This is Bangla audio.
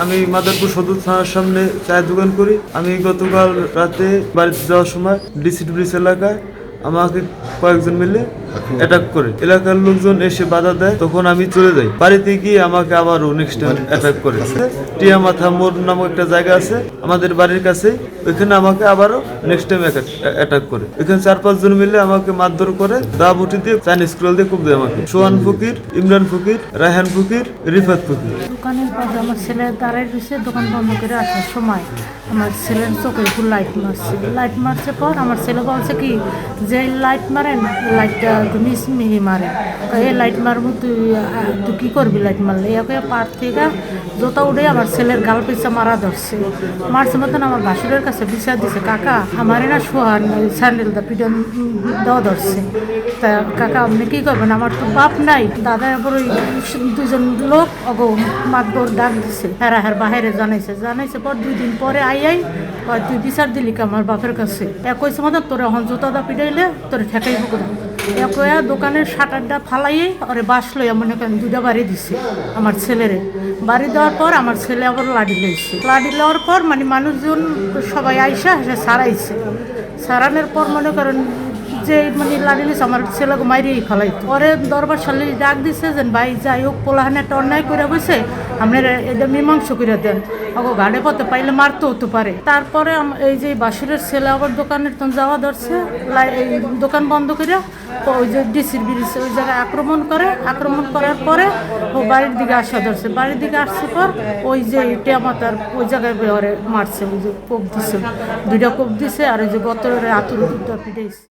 আমি মাদারপুর সদর থানার সামনে চায়ের দোকান করি। আমি গতকাল রাতে বাড়িতে যাওয়ার সময় ডিসিট ব্রিজ এলাকায় আমাকে কয়েকজন মিলে অ্যাটাক করে, এলাকার লোকজন এসে বাধা দেয়, তখন আমি চলে যাই। বাড়িতে গিয়ে আমাকে আবারও নেক্সট টাইম অ্যাটাক করে। টিয়া মাথা মোড় নামক একটা জায়গা আছে আমাদের বাড়ির কাছে, ওইখানে আমাকে আবারও নেক্সট টাইম অ্যাটাক করে। এখানে 4-5 জন মিলে আমাকে মারধর করে, দা বটি দিয়ে চাইনিজ স্ক্রল দিয়ে খুব দেয় আমাকে। সোহান ফকির, ইমরান ফকির, রায়হান ফকির, রিফাত ফকির। দোকানের পাশে আমার ছেলে দাঁড়ায় রয়েছে, দোকান বন্ধ করে আসার সময় আমার ছেলের চোখে একটু লাইট মারছে পর আমার ছেলে বলছে কি যে লাইট মারেন, লাইটটা মিহি মারে, এই লাইট মারবো তুই কী করবি লাইট মারলে? একে পাট থেকে জোতা উঠে আমার ছেলের গাল পিছা মারা ধরছে। মারছে মতন আমার ভাসুরের কাছে বিচার দিছে, কাকা আমারে না সোহান স্যান্ডেলটা পিটন দেওয়া ধরছে, তা কাকা আপনি কী করবেন? আমার তো বাপ নাই। দাদা এবার ওই 2জন লোক অগো মাতবর ডাক দিছে, হ্যাঁ বাহিরে জানাইছে পর 2 দিন পরে আই তুই বিচার দিলি আমার বাপের কাছে। কইছে মতো তোর এখন জুতাদা পিটাইলে তোর ঠেকাই পুকুর। একয়া দোকানের শাটারটা ফালাইয়ে ওরে বাস লইয়া মনে করেন 2টা বাড়ি দিছে আমার ছেলেরে। বাড়ি দেওয়ার পর আমার ছেলে আবার লাঠি লইছে, লাঠি লওয়ার পর মানে মানুষজন সবাই আইসা সে সারাইছে। সারানোর পর মনে করেন যে মানে লাঠি লইছে আমার ছেলেকে মাইরেই ফেলাইতো। পরে দরবার সালি ডাক দিছে যে ভাই যাই হোক পোলাহানে একটা অন্যায় করে বসে আপনার এটা মীমাংস করে দেন, ওগো গাড়ে পথে পাইলে মারতে হতে পারে। তারপরে এই যে বাসুরের ছেলে আবার দোকানের তখন যাওয়া ধরছে, এই দোকান বন্ধ করে ওই যে ডিসির ব্রিজ ওই জায়গায় আক্রমণ করার পরে ও বাড়ির দিকে আসা ধরছে। বাড়ির দিকে আসছে পর ওই যে টেমাতার ওই জায়গায় ওরে মারছে, ওই যে কোপ দিছে, 2টা কোপ দিছে আর ওই যে গতরে আতুর 2টা পিটাইছে।